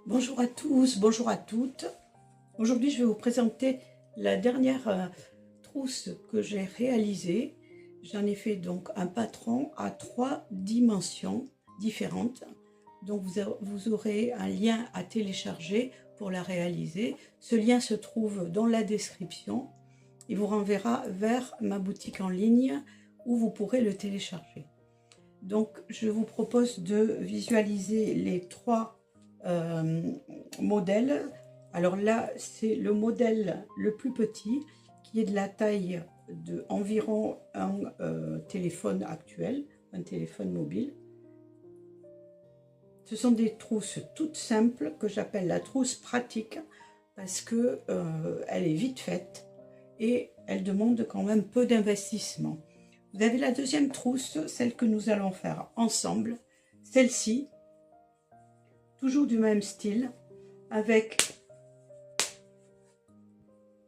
Bonjour à tous, bonjour à toutes. Aujourd'hui, je vais vous présenter la dernière trousse que j'ai réalisée. J'en ai fait donc un patron à 3 dimensions différentes. Donc vous aurez un lien à télécharger pour la réaliser. Ce lien se trouve dans la description. Il vous renverra vers ma boutique en ligne où vous pourrez le télécharger. Donc je vous propose de visualiser les 3 modèle. Alors là, c'est le modèle le plus petit qui est de la taille de environ un téléphone actuel, un téléphone mobile. Ce sont des trousses toutes simples que j'appelle la trousse pratique parce que elle est vite faite et elle demande quand même peu d'investissement. Vous avez la deuxième trousse, celle que nous allons faire ensemble. Celle-ci, toujours du même style, avec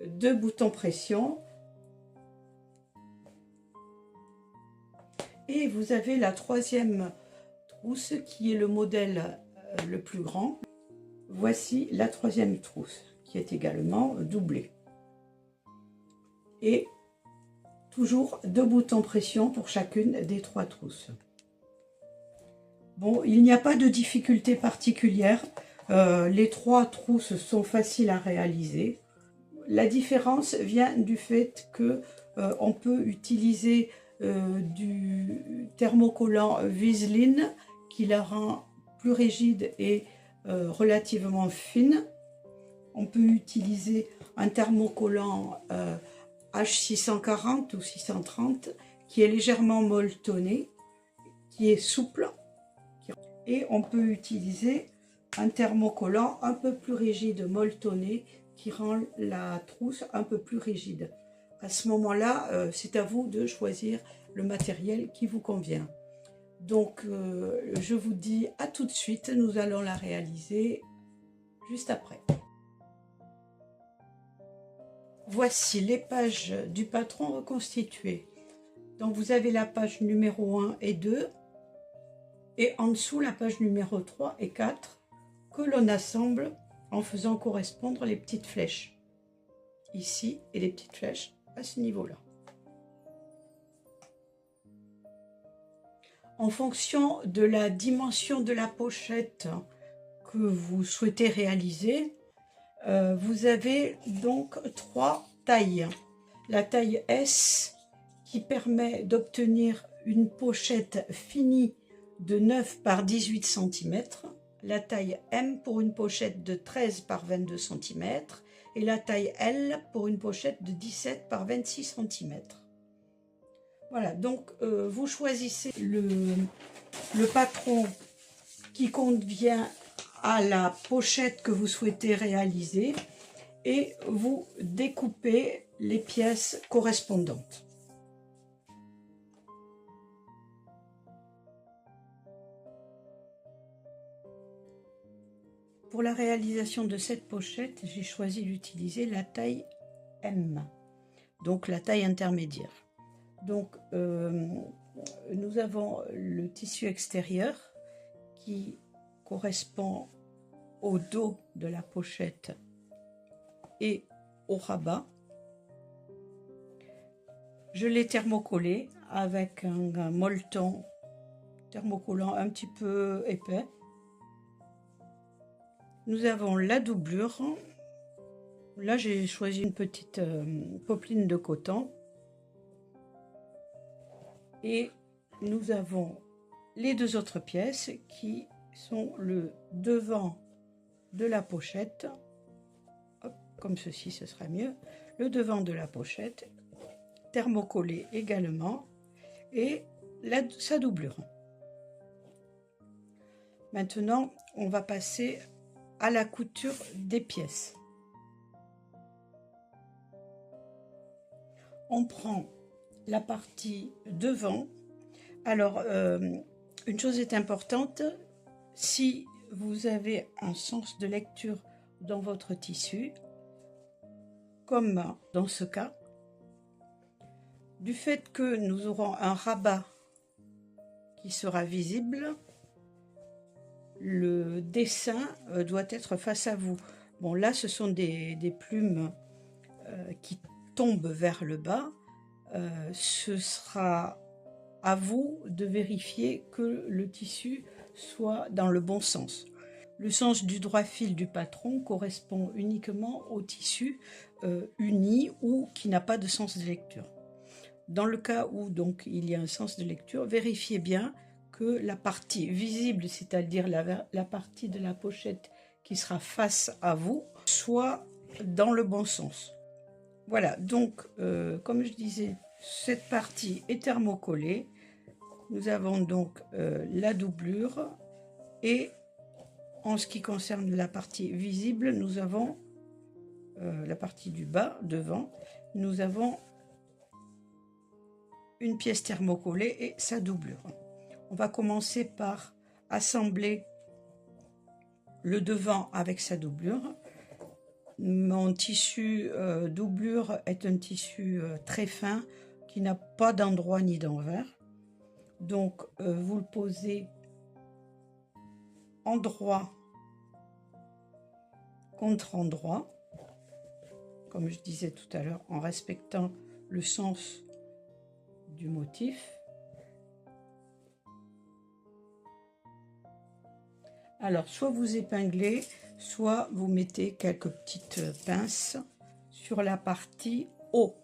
2 boutons pression. Et vous avez la troisième trousse qui est le modèle le plus grand. Voici la troisième trousse qui est également doublée. Et toujours 2 boutons pression pour chacune des 3 trousses. Bon, il n'y a pas de difficulté particulière. Les 3 trousses sont faciles à réaliser. La différence vient du fait que on peut utiliser du thermocollant Viseline qui la rend plus rigide et relativement fine. On peut utiliser un thermocollant H640 ou 630 qui est légèrement molletonné, qui est souple. Et on peut utiliser un thermocollant un peu plus rigide, molletonné, qui rend la trousse un peu plus rigide. À ce moment-là, c'est à vous de choisir le matériel qui vous convient. Donc, je vous dis à tout de suite, nous allons la réaliser juste après. Voici les pages du patron reconstituées. Donc, vous avez la page numéro 1 et 2, et en dessous la page numéro 3 et 4, que l'on assemble en faisant correspondre les petites flèches ici et les petites flèches à ce niveau-là. En fonction de la dimension de la pochette que vous souhaitez réaliser, vous avez donc 3 tailles. La taille S qui permet d'obtenir une pochette finie de 9 par 18 cm, la taille M pour une pochette de 13 par 22 cm et la taille L pour une pochette de 17 par 26 cm. Voilà, donc vous choisissez le patron qui convient à la pochette que vous souhaitez réaliser et vous découpez les pièces correspondantes. Pour la réalisation de cette pochette, j'ai choisi d'utiliser la taille M, donc la taille intermédiaire. Donc, nous avons le tissu extérieur qui correspond au dos de la pochette et au rabat. Je l'ai thermocollé avec un molleton thermocollant un petit peu épais. Nous avons la doublure. Là, j'ai choisi une petite popeline de coton. Et nous avons les 2 autres pièces qui sont le devant de la pochette. Hop, comme ceci, ce sera mieux. Le devant de la pochette, thermocollé également, et sa doublure. Maintenant, on va passer à la couture des pièces. On prend la partie devant. Alors, une chose est importante, si vous avez un sens de lecture dans votre tissu, comme dans ce cas, du fait que nous aurons un rabat qui sera visible, le dessin doit être face à vous. Bon, là, ce sont des plumes qui tombent vers le bas. Ce sera à vous de vérifier que le tissu soit dans le bon sens. Le sens du droit fil du patron correspond uniquement au tissu uni ou qui n'a pas de sens de lecture. Dans le cas où donc il y a un sens de lecture, vérifiez bien que la partie visible, c'est-à-dire la partie de la pochette qui sera face à vous, soit dans le bon sens. Voilà, donc comme je disais, cette partie est thermocollée. Nous avons donc la doublure et en ce qui concerne la partie visible, nous avons la partie du bas, devant, nous avons une pièce thermocollée et sa doublure. On va commencer par assembler le devant avec sa doublure. Mon tissu doublure est un tissu très fin qui n'a pas d'endroit ni d'envers. Donc vous le posez endroit contre endroit, comme je disais tout à l'heure, en respectant le sens du motif. Alors, soit vous épinglez, soit vous mettez quelques petites pinces sur la partie haut.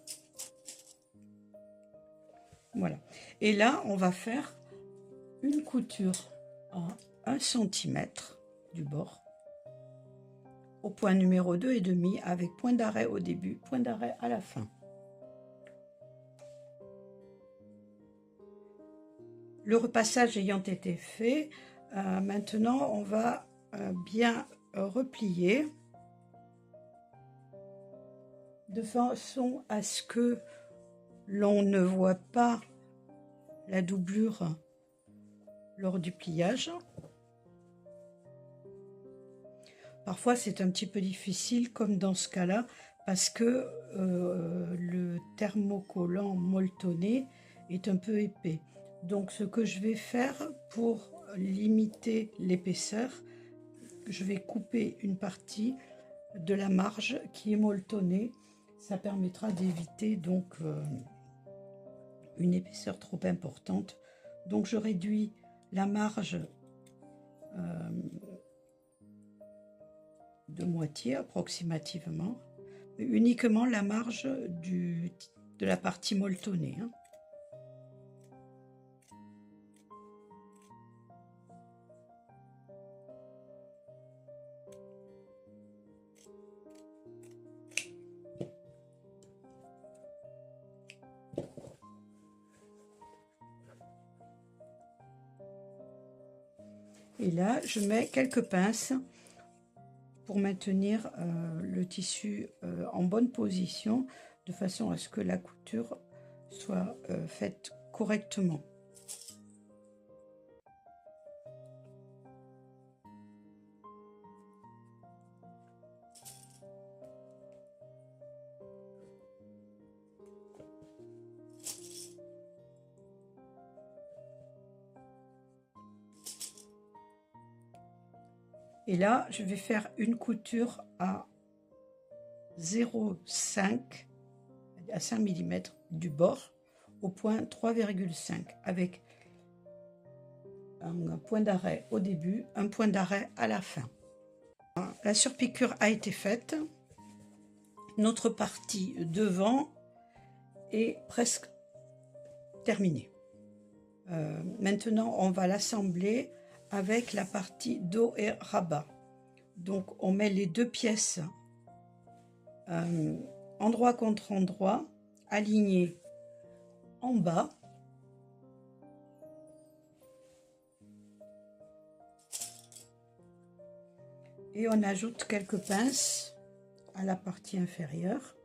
Voilà. Et là, on va faire une couture à 1 cm du bord au point numéro 2,5 avec point d'arrêt au début, point d'arrêt à la fin. Le repassage ayant été fait, maintenant on va bien replier de façon à ce que l'on ne voit pas la doublure lors du pliage. Parfois c'est un petit peu difficile comme dans ce cas-là parce que le thermocollant molletonné est un peu épais. Donc ce que je vais faire pour limiter l'épaisseur, je vais couper une partie de la marge qui est molletonnée. Ça permettra d'éviter donc une épaisseur trop importante. Donc je réduis la marge de moitié approximativement, mais uniquement la marge de la partie molletonnée. Et là, je mets quelques pinces pour maintenir le tissu en bonne position, de façon à ce que la couture soit faite correctement. Et là, je vais faire une couture à 0,5 à 5 mm du bord au point 3,5 avec un point d'arrêt au début, un point d'arrêt à la fin. La surpiqûre a été faite. Notre partie devant est presque terminée. Maintenant, on va l'assembler avec la partie dos et rabat. Donc on met les deux pièces endroit contre endroit, alignées en bas. Et on ajoute quelques pinces à la partie inférieure.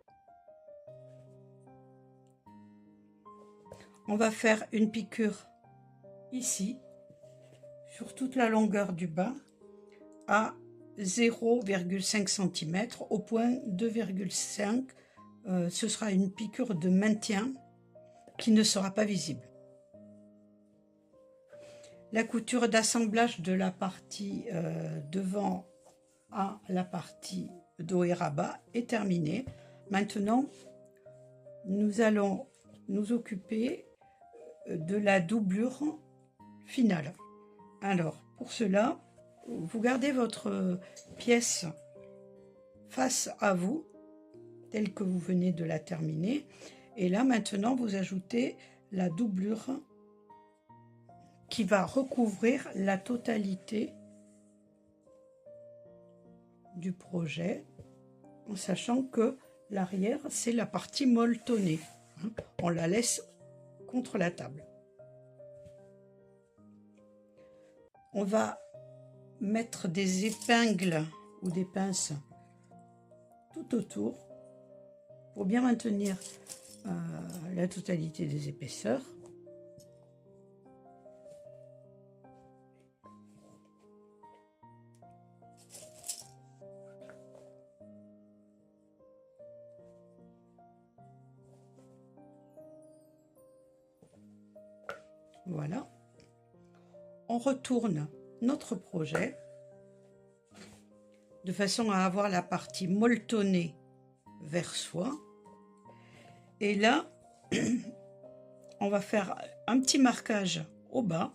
On va faire une piqûre ici, sur toute la longueur du bas, à 0,5 cm au point 2,5. Ce sera une piqûre de maintien qui ne sera pas visible. La couture d'assemblage de la partie devant à la partie dos et rabat est terminée. Maintenant, nous allons nous occuper de la doublure finale. Alors, pour cela, vous gardez votre pièce face à vous, telle que vous venez de la terminer. Et là, maintenant, vous ajoutez la doublure qui va recouvrir la totalité du projet, en sachant que l'arrière, c'est la partie molletonnée. On la laisse contre la table. On va mettre des épingles ou des pinces tout autour pour bien maintenir la totalité des épaisseurs. Voilà. On retourne notre projet de façon à avoir la partie molletonnée vers soi. Et là, on va faire un petit marquage au bas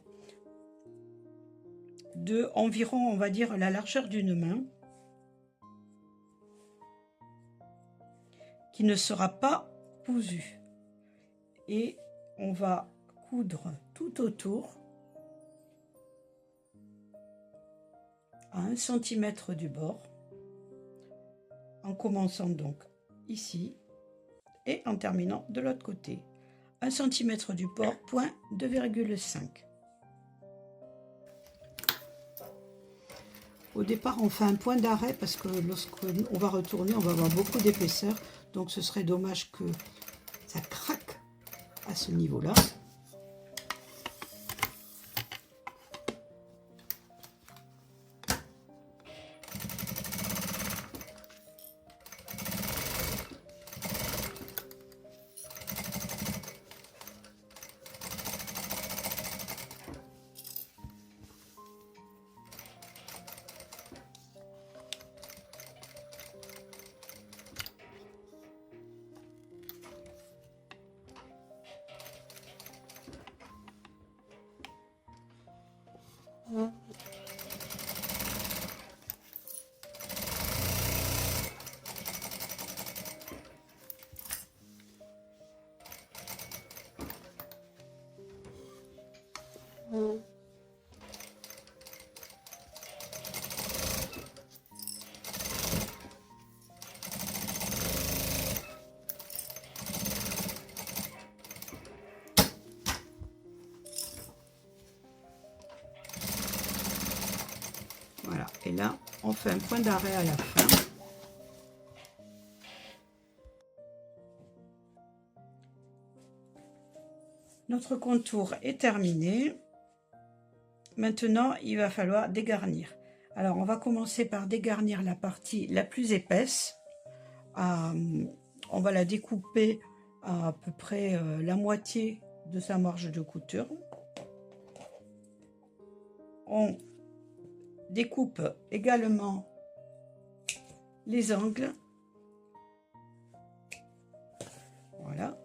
de environ, on va dire, la largeur d'une main, qui ne sera pas cousu. Et on va coudre tout autour à 1 cm du bord, en commençant donc ici et en terminant de l'autre côté. 1 cm du bord, point 2,5. Au départ, on fait un point d'arrêt parce que lorsqu'on va retourner, on va avoir beaucoup d'épaisseur. Donc ce serait dommage que ça craque à ce niveau-là. Voilà, et là, on fait un point d'arrêt à la fin. Notre contour est terminé. Maintenant, il va falloir dégarnir. Alors, on va commencer par dégarnir la partie la plus épaisse. On va la découper à peu près la moitié de sa marge de couture. On découpe également les angles. Voilà.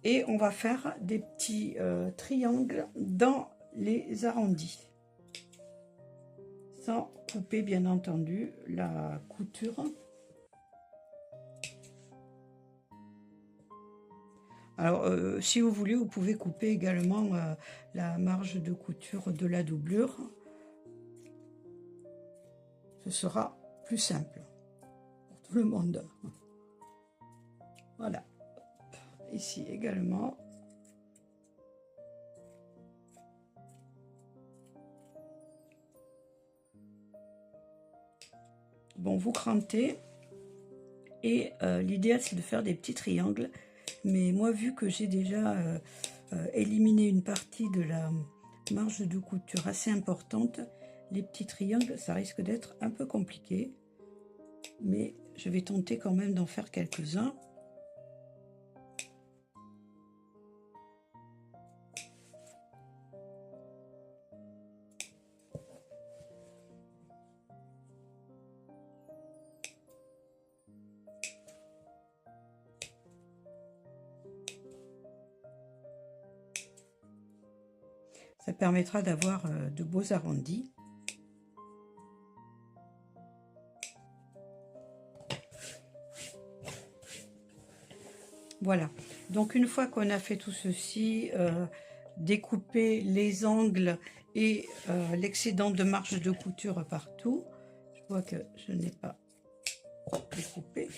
Et on va faire des petits triangles dans les arrondis, sans couper bien entendu la couture. Alors si vous voulez, vous pouvez couper également la marge de couture de la doublure. Ce sera plus simple pour tout le monde. Voilà. Ici également. Bon, vous crantez. Et l'idéal, c'est de faire des petits triangles. Mais moi, vu que j'ai déjà éliminé une partie de la marge de couture assez importante, les petits triangles, ça risque d'être un peu compliqué. Mais je vais tenter quand même d'en faire quelques-uns. Ça permettra d'avoir de beaux arrondis. Voilà. Donc une fois qu'on a fait tout ceci, découper les angles et l'excédent de marge de couture partout. Je vois que je n'ai pas découpé.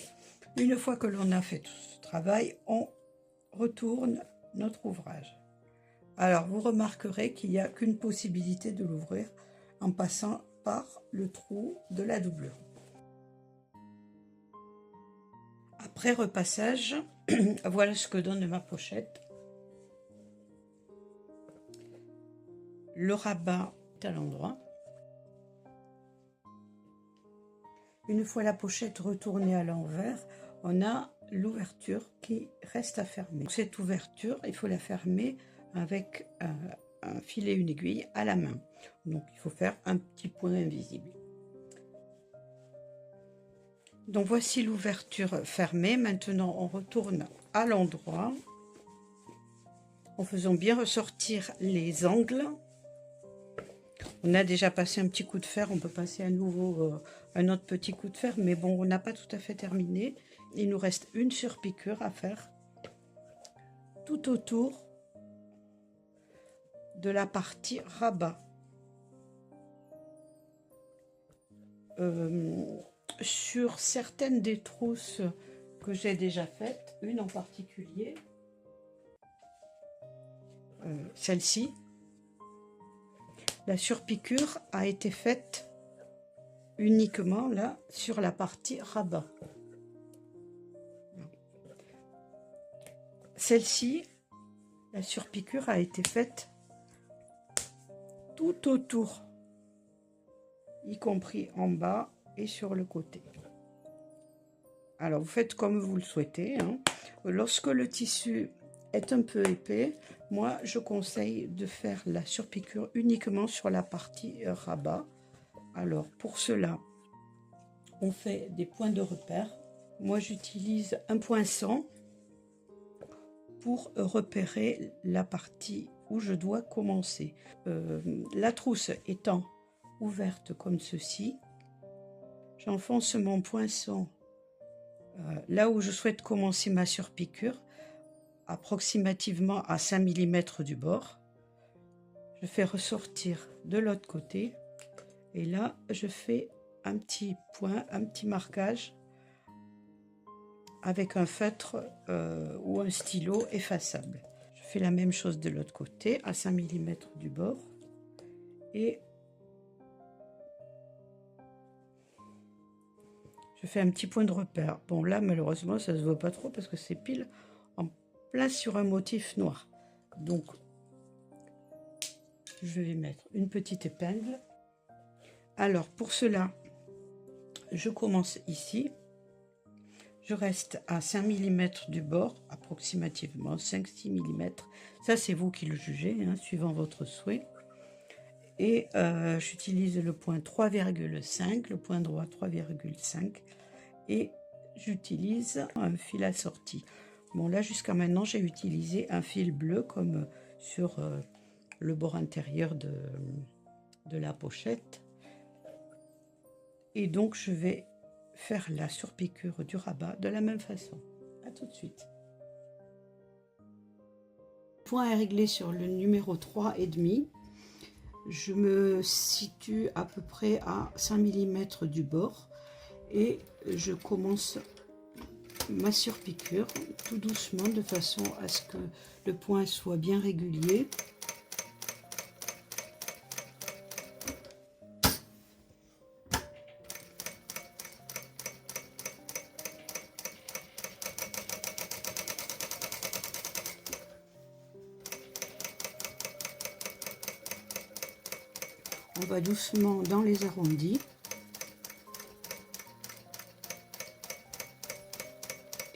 Une fois que l'on a fait tout ce travail, on retourne notre ouvrage. Alors, vous remarquerez qu'il n'y a qu'une possibilité de l'ouvrir en passant par le trou de la doublure. Après repassage, voilà ce que donne ma pochette. Le rabat est à l'endroit. Une fois la pochette retournée à l'envers, on a l'ouverture qui reste à fermer. Cette ouverture, il faut la fermer avec un filet et une aiguille à la main. Donc il faut faire un petit point invisible. Donc voici l'ouverture fermée. Maintenant on retourne à l'endroit en faisant bien ressortir les angles. On a déjà passé un petit coup de fer, on peut passer à nouveau un autre petit coup de fer, mais bon, on n'a pas tout à fait terminé. Il nous reste une surpiqûre à faire tout autour de la partie rabat. Sur certaines des trousses que j'ai déjà faites, une en particulier, celle-ci, la surpiqûre a été faite uniquement là sur la partie rabat. Celle-ci, la surpiqûre a été faite tout autour, y compris en bas et sur le côté. Alors vous faites comme vous le souhaitez, hein. Lorsque le tissu est un peu épais, moi je conseille de faire la surpiqûre uniquement sur la partie rabat. Alors pour cela, on fait des points de repère. Moi j'utilise un poinçon pour repérer la partie où je dois commencer. La trousse étant ouverte comme ceci, j'enfonce mon poinçon là où je souhaite commencer ma surpiqûre, approximativement à 5 mm du bord. Je fais ressortir de l'autre côté et là je fais un petit point, un petit marquage avec un feutre ou un stylo effaçable. Je fais la même chose de l'autre côté à 5 mm du bord et je fais un petit point de repère. Bon là malheureusement ça se voit pas trop parce que c'est pile en plein sur un motif noir. Donc je vais mettre une petite épingle. Alors pour cela, je commence ici. Je reste à 5 mm du bord, approximativement 5-6 mm. Ça, c'est vous qui le jugez, hein, suivant votre souhait. Et j'utilise le point 3,5, le point droit 3,5. Et j'utilise un fil assorti. Bon, là, jusqu'à maintenant, j'ai utilisé un fil bleu comme sur le bord intérieur de la pochette. Et donc, je vais faire la surpiqûre du rabat de la même façon. À tout de suite. Point est réglé sur le numéro 3,5. Je me situe à peu près à 5 mm du bord et je commence ma surpiqûre tout doucement de façon à ce que le point soit bien régulier. On va doucement dans les arrondis.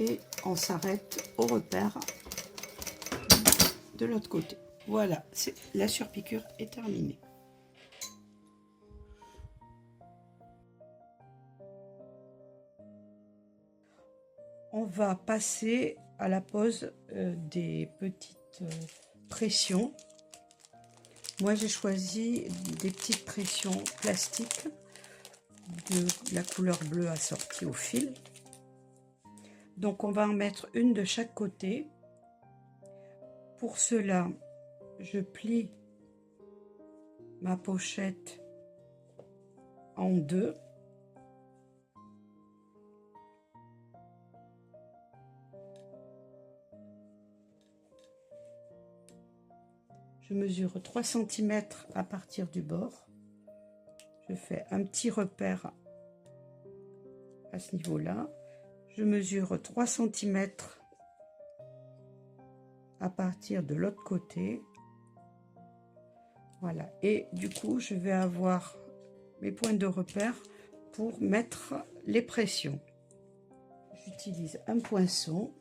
Et on s'arrête au repère de l'autre côté. Voilà, la surpiqûre est terminée. On va passer à la pose des petites pressions. Moi, j'ai choisi des petites pressions plastiques de la couleur bleue assortie au fil. Donc, on va en mettre une de chaque côté. Pour cela, je plie ma pochette en deux. Je mesure 3 cm à partir du bord. Je fais un petit repère à ce niveau-là. Je mesure 3 cm à partir de l'autre côté. Voilà. Et du coup, je vais avoir mes points de repère pour mettre les pressions. J'utilise un poinçon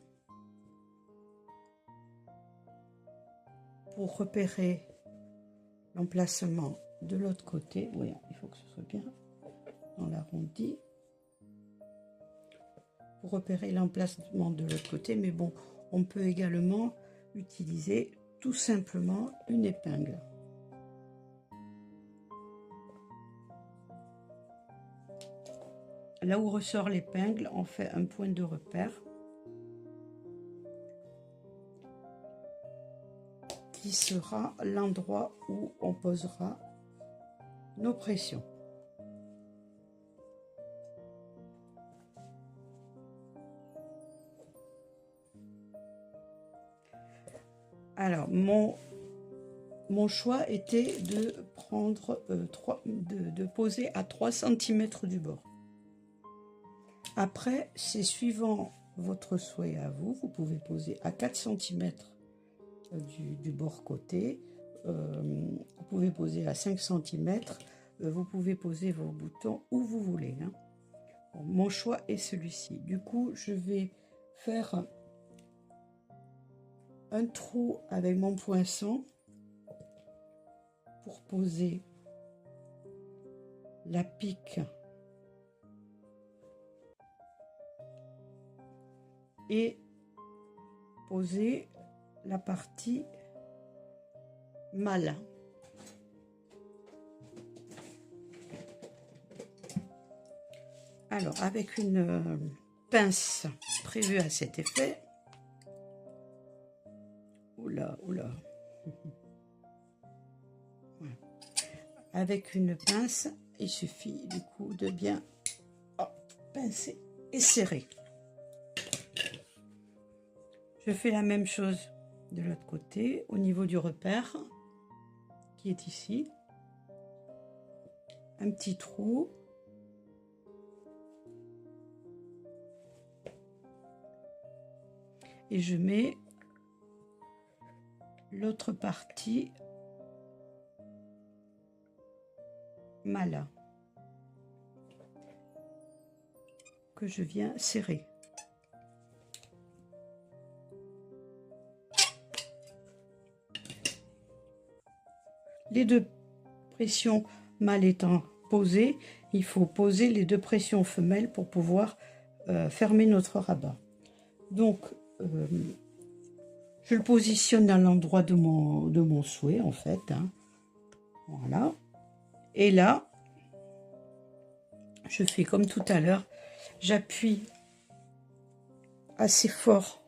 pour repérer l'emplacement de l'autre côté. Oui, il faut que ce soit bien dans l'arrondi. Pour repérer l'emplacement de l'autre côté, mais bon, on peut également utiliser tout simplement une épingle. Là où ressort l'épingle, on fait un point de repère qui sera l'endroit où on posera nos pressions. Alors, mon choix était de prendre de poser à 3 cm du bord. Après, c'est suivant votre souhait à vous. Vous pouvez poser à 4 cm du bord côté. Vous pouvez poser à 5 cm. Vous pouvez poser vos boutons où vous voulez. Hein. Bon, mon choix est celui-ci. Du coup, je vais faire un trou avec mon poinçon pour poser la pique et poser la partie mâle. Alors, avec une pince prévue à cet effet, oula. Voilà. Avec une pince, il suffit du coup de bien pincer et serrer. Je fais la même chose de l'autre côté, au niveau du repère, qui est ici. Un petit trou. Et je mets l'autre partie mâle que je viens serrer. Les deux pressions mâles étant posées, il faut poser les deux pressions femelles pour pouvoir fermer notre rabat. Donc, je le positionne à l'endroit de mon souhait, en fait. Hein. Voilà. Et là, je fais comme tout à l'heure. J'appuie assez fort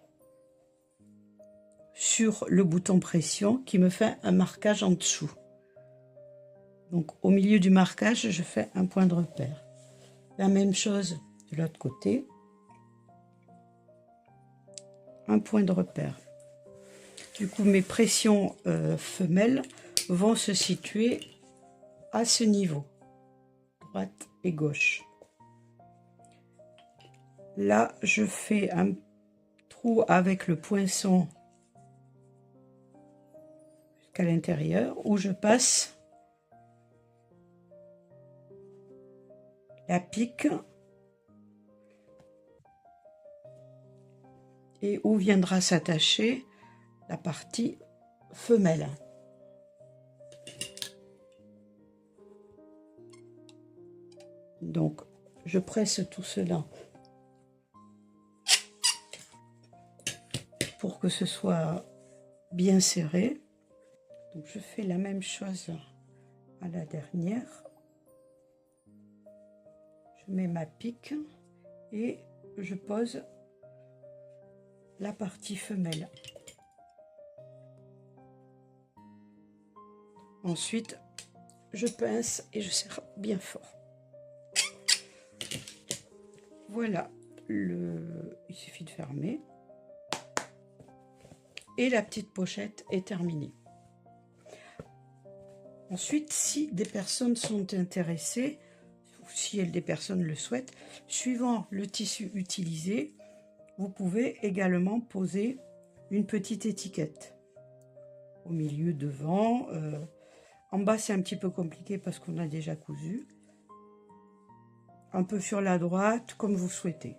sur le bouton pression qui me fait un marquage en dessous. Donc, au milieu du marquage, je fais un point de repère. La même chose de l'autre côté. un point de repère. Du coup, mes pressions femelles vont se situer à ce niveau, droite et gauche. Là, je fais un trou avec le poinçon jusqu'à l'intérieur où je passe la pique et où viendra s'attacher la partie femelle. Donc, je presse tout cela pour que ce soit bien serré. Donc, je fais la même chose à la dernière. Je mets ma pique et je pose la partie femelle. Ensuite, je pince et je serre bien fort. Voilà, il suffit de fermer. Et la petite pochette est terminée. Ensuite, si des personnes sont intéressées, ou si des personnes le souhaitent, suivant le tissu utilisé, vous pouvez également poser une petite étiquette. Au milieu, devant. En bas, c'est un petit peu compliqué parce qu'on a déjà cousu. Un peu sur la droite, comme vous souhaitez.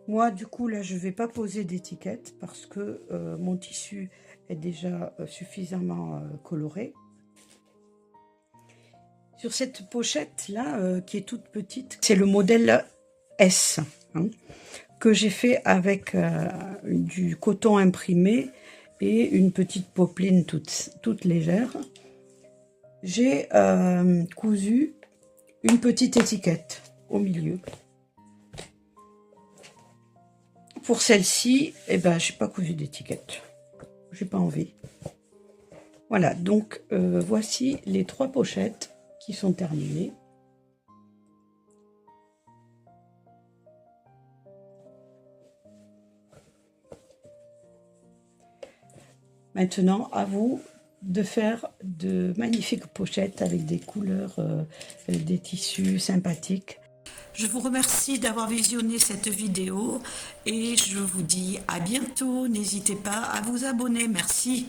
Moi, du coup, là, je ne vais pas poser d'étiquette parce que mon tissu est déjà suffisamment coloré. Sur cette pochette-là, qui est toute petite, c'est le modèle S, hein, que j'ai fait avec du coton imprimé et une petite popeline toute légère. J'ai cousu une petite étiquette au milieu. Pour celle-ci, eh ben, j'ai pas cousu d'étiquette. J'ai pas envie. Voilà, donc voici les 3 pochettes qui sont terminées. Maintenant, à vous de faire de magnifiques pochettes avec des couleurs, des tissus sympathiques. Je vous remercie d'avoir visionné cette vidéo et je vous dis à bientôt. N'hésitez pas à vous abonner. Merci.